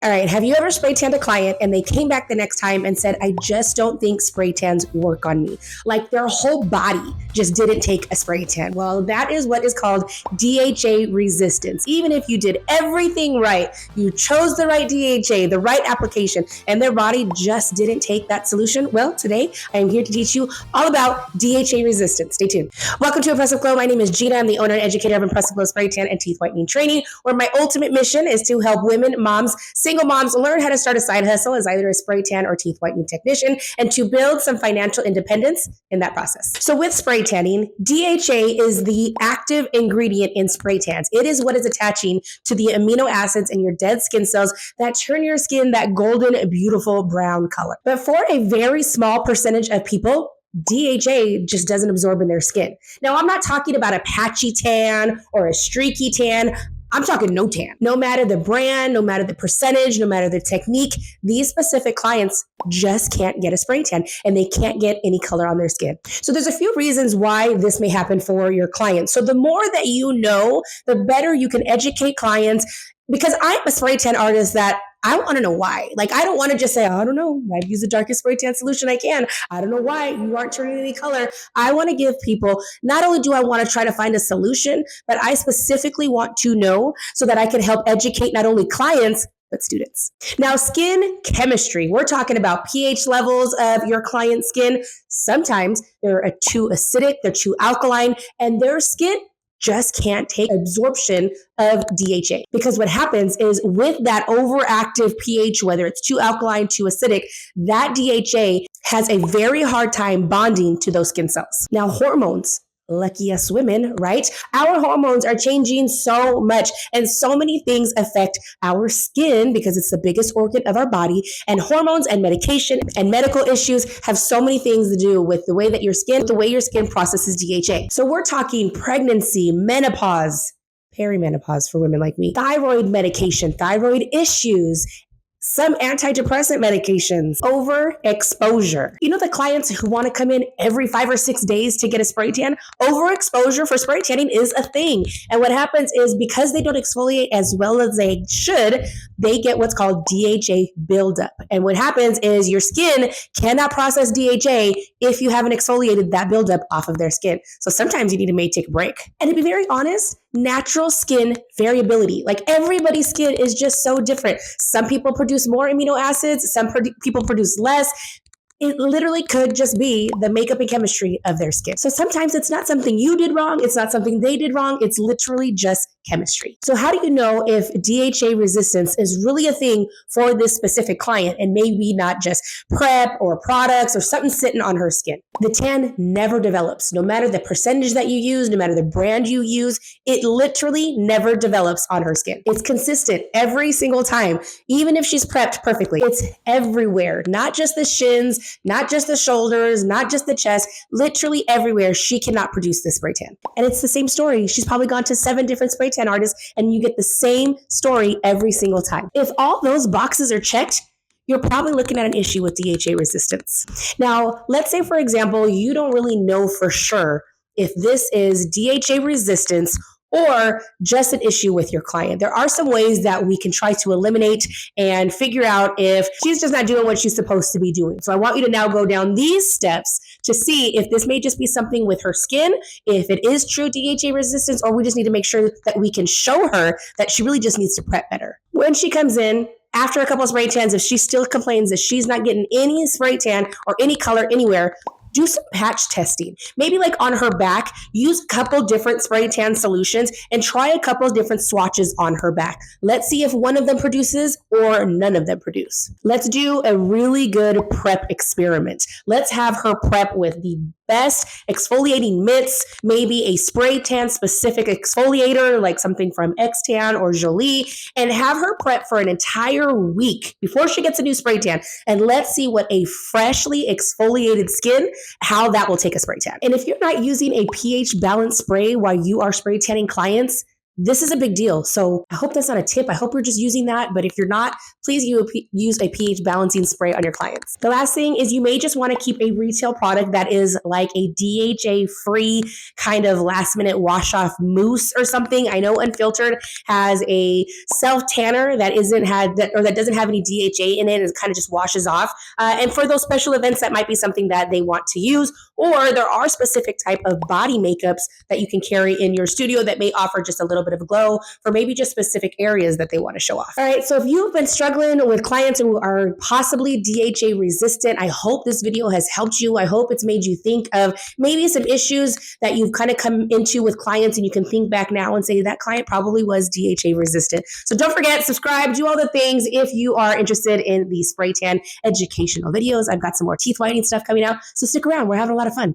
All right, have you ever spray tanned a client and they came back the next time and said, I just don't think spray tans work on me? Like their whole body just didn't take a spray tan. Well, that is what is called DHA resistance. Even if you did everything right, you chose the right DHA, the right application, and their body just didn't take that solution. Well, today I am here to teach you all about DHA resistance. Stay tuned. Welcome to Impressive Glow. My name is Gina. I'm the owner and educator of Impressive Glow Spray Tan and Teeth Whitening Training, where my ultimate mission is to help women, moms, single moms learn how to start a side hustle as either a spray tan or teeth whitening technician and to build some financial independence in that process. So with spray tanning, DHA is the active ingredient in spray tans. It is what is attaching to the amino acids in your dead skin cells that turn your skin that golden, beautiful brown color. But for a very small percentage of people, DHA just doesn't absorb in their skin. Now, I'm not talking about a patchy tan or a streaky tan. I'm talking no tan. No matter the brand, no matter the percentage, no matter the technique, these specific clients just can't get a spray tan and they can't get any color on their skin. So there's a few reasons why this may happen for your clients. So the more that you know, the better you can educate clients, because I'm a spray tan artist that I want to know why. Like, I don't want to just say, I don't know, I've used the darkest spray tan solution I can. I don't know why you aren't turning any color. I want to give people, not only do I want to try to find a solution, but I specifically want to know so that I can help educate not only clients, but students. Now, skin chemistry, we're talking about pH levels of your client's skin. Sometimes they're too acidic, they're too alkaline, and their skin just can't take absorption of DHA. Because what happens is with that overactive pH, whether it's too alkaline, too acidic, that DHA has a very hard time bonding to those skin cells. Now, hormones. Lucky us women, right? Our hormones are changing so much and so many things affect our skin because it's the biggest organ of our body, and hormones and medication and medical issues have so many things to do with the way that your skin processes DHA. So we're talking pregnancy, menopause, perimenopause for women like me, thyroid medication, thyroid issues, some antidepressant medications, overexposure. You know, the clients who want to come in every 5 or 6 days to get a spray tan, overexposure for spray tanning is a thing. And what happens is because they don't exfoliate as well as they should, they get what's called DHA buildup. And what happens is your skin cannot process DHA if you haven't exfoliated that buildup off of their skin. So sometimes you need to take a break. And to be very honest, natural skin variability. Like everybody's skin is just so different. Some people produce more amino acids, some people produce less. It literally could just be the makeup and chemistry of their skin. So sometimes it's not something you did wrong. It's not something they did wrong. It's literally just chemistry. So how do you know if DHA resistance is really a thing for this specific client and maybe not just prep or products or something sitting on her skin? The tan never develops. No matter the percentage that you use, no matter the brand you use, it literally never develops on her skin. It's consistent every single time, even if she's prepped perfectly. It's everywhere, not just the shins, not just the shoulders, not just the chest, literally everywhere. She cannot produce this spray tan. And it's the same story. She's probably gone to 7 different spray tan artists and you get the same story every single time. If all those boxes are checked, you're probably looking at an issue with DHA resistance. Now, let's say, for example, you don't really know for sure if this is DHA resistance or just an issue with your client. There are some ways that we can try to eliminate and figure out if she's just not doing what she's supposed to be doing. So I want you to now go down these steps to see if this may just be something with her skin, if it is true DHA resistance, or we just need to make sure that we can show her that she really just needs to prep better. When she comes in, after a couple of spray tans, if she still complains that she's not getting any spray tan or any color anywhere, do some patch testing. Maybe like on her back, use a couple different spray tan solutions and try a couple of different swatches on her back. Let's see if one of them produces or none of them produce. Let's do a really good prep experiment. Let's have her prep with the best exfoliating mitts, maybe a spray tan specific exfoliator like something from X-Tan or Jolie, and have her prep for an entire week before she gets a new spray tan. And let's see what a freshly exfoliated skin, how that will take a spray tan. And if you're not using a pH balanced spray while you are spray tanning clients, this is a big deal. So I hope that's not a tip. I hope you're just using that. But if you're not, please use a pH balancing spray on your clients. The last thing is you may just want to keep a retail product that is like a DHA free kind of last minute wash off mousse or something. I know Unfiltered has a self tanner that doesn't have any DHA in it. It kind of just washes off. And for those special events, that might be something that they want to use. Or there are specific type of body makeups that you can carry in your studio that may offer just a little bit of a glow for maybe just specific areas that they want to show off. All right, so if you've been struggling with clients who are possibly DHA resistant, I hope this video has helped you. I hope it's made you think of maybe some issues that you've kind of come into with clients, and you can think back now and say that client probably was DHA resistant. So don't forget, subscribe, do all the things if you are interested in the spray tan educational videos. I've got some more teeth whitening stuff coming out, so stick around. We're having a lot of fun.